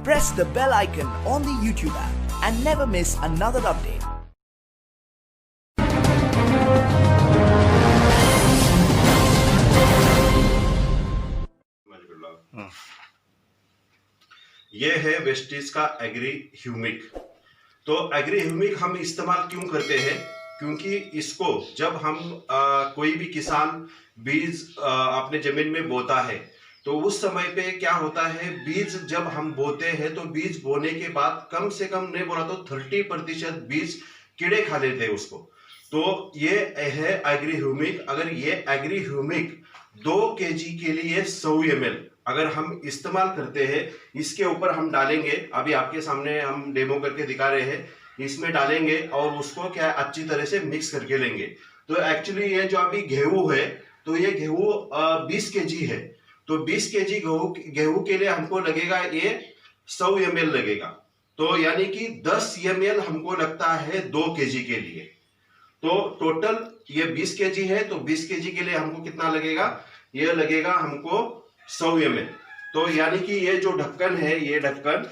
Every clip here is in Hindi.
Press the bell icon on the YouTube app and never miss another update. ये है वेस्टीज का एग्री ह्यूमिक। तो एग्री ह्यूमिक हम इस्तेमाल क्यों करते हैं? क्योंकि इसको जब हम कोई भी किसान बीज अपने जमीन में बोता है तो उस समय पे क्या होता है, बीज जब हम बोते हैं तो बीज बोने के बाद कम से कम नहीं बोला तो 30% बीज कीड़े खा लेते हैं उसको। तो ये है एग्री ह्यूमिक। अगर ये एग्री ह्यूमिक 2 kg के लिए 100 ml अगर हम इस्तेमाल करते हैं, इसके ऊपर हम डालेंगे, अभी आपके सामने हम डेमो करके दिखा रहे हैं, इसमें डालेंगे और उसको क्या अच्छी तरह से मिक्स करके लेंगे। तो एक्चुअली ये जो अभी गेहूं है तो ये गेहूं 20 kg है, तो 20 kg गेहूं के लिए हमको लगेगा ये 100 ml लगेगा। तो यानी कि 10 ml हमको लगता है 2 kg के लिए। तो टोटल ये 20 kg है, तो 20 kg के लिए हमको कितना लगेगा? ये लगेगा हमको 100 ml। तो यानी कि ये जो ढक्कन है, ये ढक्कन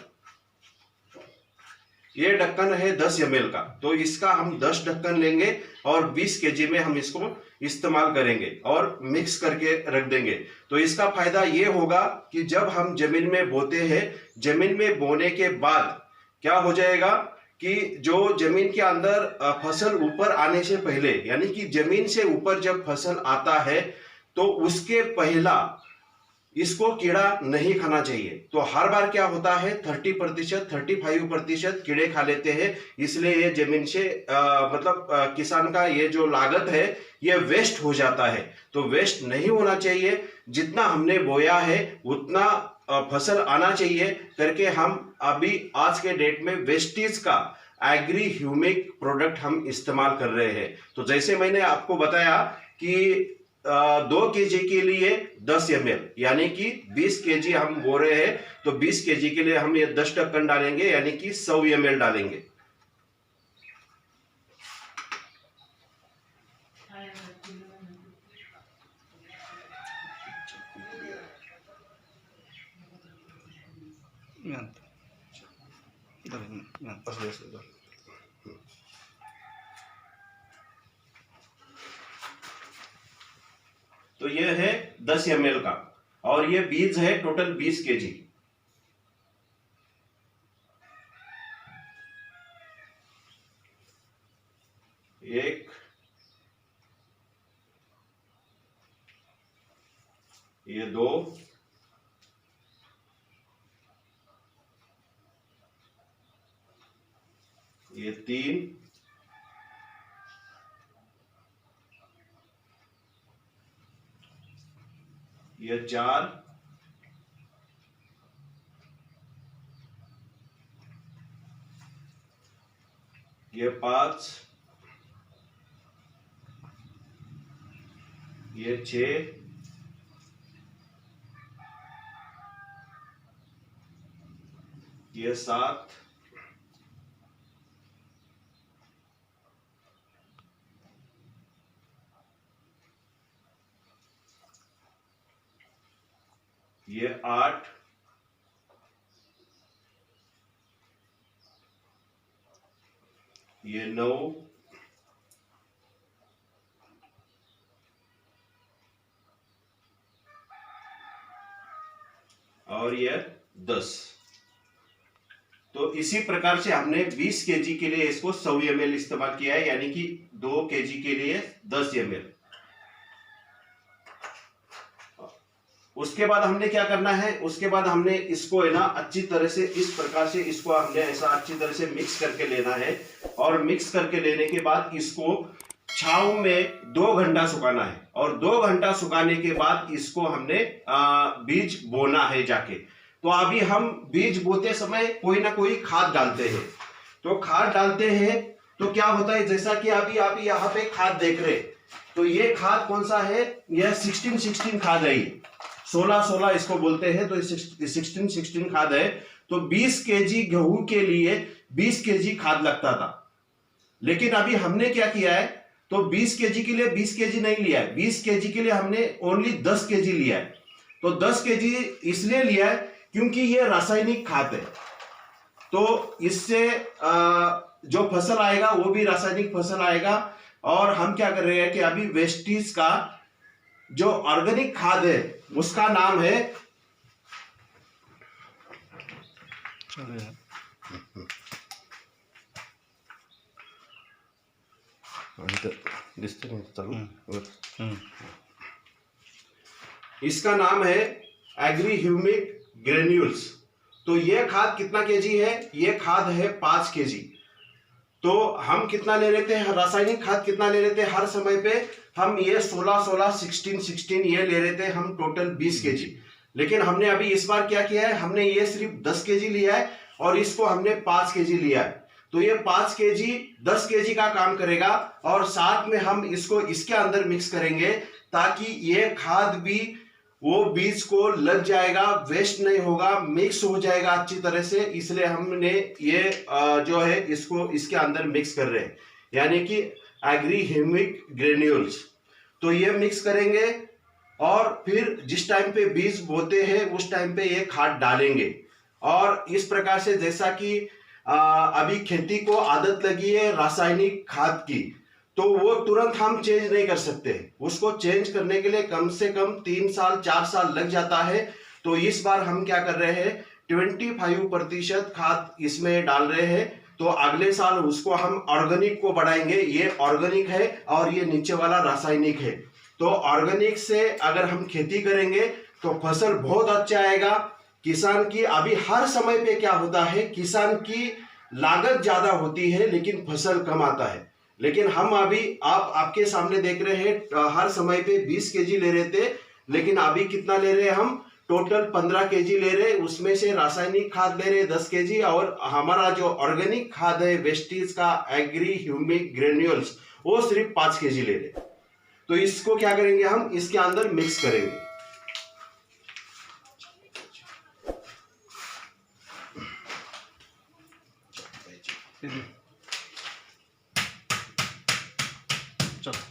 है 10 ml का। तो इसका हम 10 ढक्कन लेंगे और 20 kg में हम इसको इस्तेमाल करेंगे और मिक्स करके रख देंगे। तो इसका फायदा ये होगा कि जब हम जमीन में बोते हैं, जमीन में बोने के बाद क्या हो जाएगा कि जो जमीन के अंदर फसल ऊपर आने से पहले, यानी कि जमीन से ऊपर जब फसल आता है तो उसके पहला इसको कीड़ा नहीं खाना चाहिए। तो हर बार क्या होता है 30% 35% कीड़े खा लेते हैं, इसलिए ये जमीन से किसान का ये जो लागत है ये वेस्ट हो जाता है। तो वेस्ट नहीं होना चाहिए, जितना हमने बोया है उतना फसल आना चाहिए करके हम अभी आज के डेट में वेस्टीज का एग्री ह्यूमिक प्रोडक्ट हम इस्तेमाल कर रहे हैं। तो जैसे मैंने आपको बताया कि 2 kg के लिए 10 ml, यानी कि 20 kg हम बो रहे हैं, तो 20 kg के लिए हम ये 10 ढक्कन डालेंगे, यानी कि 100 ml डालेंगे। तो ये है 10 ml का और ये बीज है टोटल 20 kg। एक, ये 2, ये 3, ये 4, ये 5, ये 6, ये 7, ये 8, ये 9, और ये 10। तो इसी प्रकार से हमने 20 kg के लिए इसको 100 ml इस्तेमाल किया है, यानी कि 2 kg के लिए 10 ml। उसके बाद हमने क्या करना है, उसके बाद हमने इसको है ना अच्छी तरह से इस प्रकार से इसको हमने ऐसा अच्छी तरह से मिक्स करके लेना है और मिक्स करके लेने के बाद इसको छांव में 2 घंटा सुखाना है और 2 घंटा सुखाने के बाद इसको हमने बीज बोना है जाके। तो अभी हम बीज बोते समय कोई ना कोई खाद डालते हैं। तो खाद डालते हैं तो क्या होता है, जैसा कि अभी आप यहाँ पे खाद देख रहे, तो ये खाद कौन सा है, यह 16-16 खाद है, 16-16 इसको बोलते हैं। तो 16-16 खाद है। तो 20 kg गेहूं के लिए 20 kg खाद लगता था, लेकिन अभी हमने क्या किया है, तो 20 kg के लिए 20 kg नहीं लिया है, 20 kg के लिए हमने ओनली 10 kg लिया है। तो 10 kg इसलिए लिया है क्योंकि ये रासायनिक खाद है। तो इससे जो फसल आएगा वो भी रासायनिक फसल आएगा। और हम क्या कर रहे हैं कि अभी वेस्टीज का जो ऑर्गेनिक खाद है उसका नाम है इसका नाम है एग्री ह्यूमिक ग्रेन्यूल्स। तो ये खाद कितना केजी है? ये खाद है 5 केजी। तो हम कितना ले लेते हैं, रासायनिक खाद कितना ले लेते हैं हर समय पे? हम ये 16 16 ये ले लेते हैं हम, टोटल 20 केजी। लेकिन हमने अभी इस बार क्या किया है, हमने ये सिर्फ 10 केजी लिया है और इसको हमने 5 केजी लिया है। तो ये 5 केजी 10 केजी का काम करेगा और साथ में हम इसको इसके अंदर मिक्स करेंगे ताकि ये खाद भी वो बीज को लग जाएगा, वेस्ट नहीं होगा, मिक्स हो जाएगा अच्छी तरह से। इसलिए हमने ये जो है इसको इसके अंदर मिक्स कर रहे हैं, यानी कि एग्री ह्यूमिक ग्रेन्यूल्स। तो ये मिक्स करेंगे और फिर जिस टाइम पे बीज बोते हैं उस टाइम पे ये खाद डालेंगे। और इस प्रकार से जैसा कि अभी खेती को आदत लगी है रासायनिक खाद की, तो वो तुरंत हम चेंज नहीं कर सकते। उसको चेंज करने के लिए कम से कम 3 साल 4 साल लग जाता है। तो इस बार हम क्या कर रहे हैं, 25% खाद इसमें डाल रहे हैं। तो अगले साल उसको हम ऑर्गेनिक को बढ़ाएंगे। ये ऑर्गेनिक है और ये नीचे वाला रासायनिक है। तो ऑर्गेनिक से अगर हम खेती करेंगे तो फसल बहुत अच्छा आएगा। किसान की अभी हर समय पे क्या होता है, किसान की लागत ज्यादा होती है लेकिन फसल कम आता है। लेकिन हम अभी आपके सामने देख रहे हैं हर समय पे 20 केजी ले रहे थे, लेकिन अभी कितना ले रहे हैं हम, टोटल 15 केजी ले रहे। उसमें से रासायनिक खाद ले रहे 10 केजी और हमारा जो ऑर्गेनिक खाद है वेस्टीज का एग्री ह्यूमिक ग्रेन्यूल्स वो सिर्फ 5 केजी ले रहे। तो इसको क्या करेंगे, हम इसके अंदर मिक्स करेंगे। चलो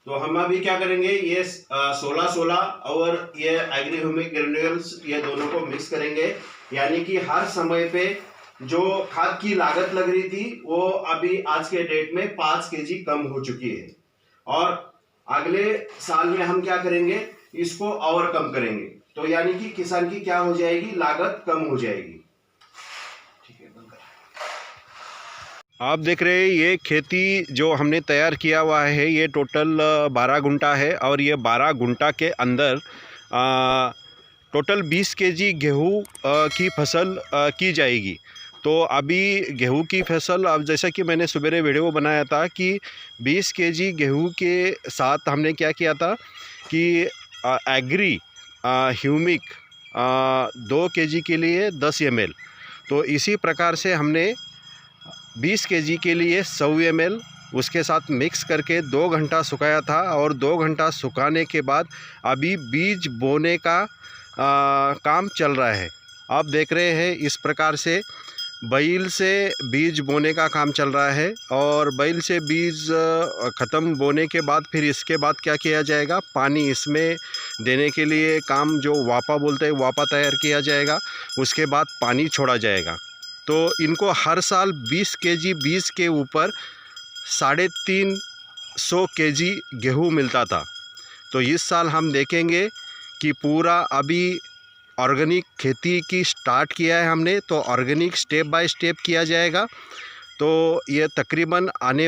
तो हम अभी क्या करेंगे, ये 16 और ये एग्री ह्यूमिक ग्रेन्यूल्स ये दोनों को मिक्स करेंगे। यानी कि हर समय पे जो खाद की लागत लग रही थी वो अभी आज के डेट में 5 केजी कम हो चुकी है। और अगले साल में हम क्या करेंगे, इसको और कम करेंगे। तो यानी कि किसान की क्या हो जाएगी, लागत कम हो जाएगी। आप देख रहे हैं ये खेती जो हमने तैयार किया हुआ है ये टोटल 12 गुंटा है और ये 12 गुंटा के अंदर टोटल 20 केजी गेहूँ की फसल की जाएगी। तो अभी गेहूँ की फसल, अब जैसा कि मैंने सवेरे वीडियो बनाया था कि 20 केजी गेहूँ के साथ हमने क्या किया था कि एग्री ह्यूमिक 2 केजी के लिए 10 ml। तो इसी प्रकार से हमने 20 केजी के लिए 100 ml उसके साथ मिक्स करके 2 घंटा सुखाया था। और 2 घंटा सुखाने के बाद अभी बीज बोने का काम चल रहा है। आप देख रहे हैं इस प्रकार से बैल से बीज बोने का काम चल रहा है और बैल से बीज ख़त्म बोने के बाद फिर इसके बाद क्या किया जाएगा, पानी इसमें देने के लिए काम जो वापा बोलते हैं वापा तैयार किया जाएगा, उसके बाद पानी छोड़ा जाएगा। तो इनको हर साल 20 केजी बीज के ऊपर 350 केजी गेहूँ मिलता था। तो इस साल हम देखेंगे कि पूरा अभी ऑर्गेनिक खेती की स्टार्ट किया है हमने, तो ऑर्गेनिक स्टेप बाय स्टेप किया जाएगा। तो ये तकरीबन आगे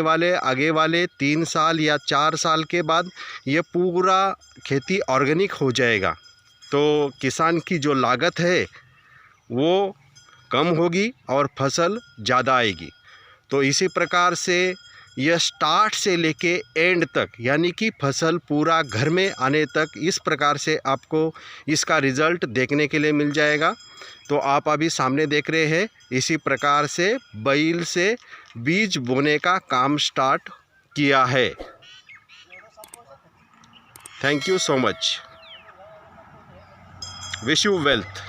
वाले 3 साल या 4 साल के बाद ये पूरा खेती ऑर्गेनिक हो जाएगा। तो किसान की जो लागत है वो कम होगी और फसल ज़्यादा आएगी। तो इसी प्रकार से यह स्टार्ट से लेके एंड तक, यानी कि फसल पूरा घर में आने तक, इस प्रकार से आपको इसका रिज़ल्ट देखने के लिए मिल जाएगा। तो आप अभी सामने देख रहे हैं, इसी प्रकार से बैल से बीज बोने का काम स्टार्ट किया है। Thank you so much. Wish you wealth.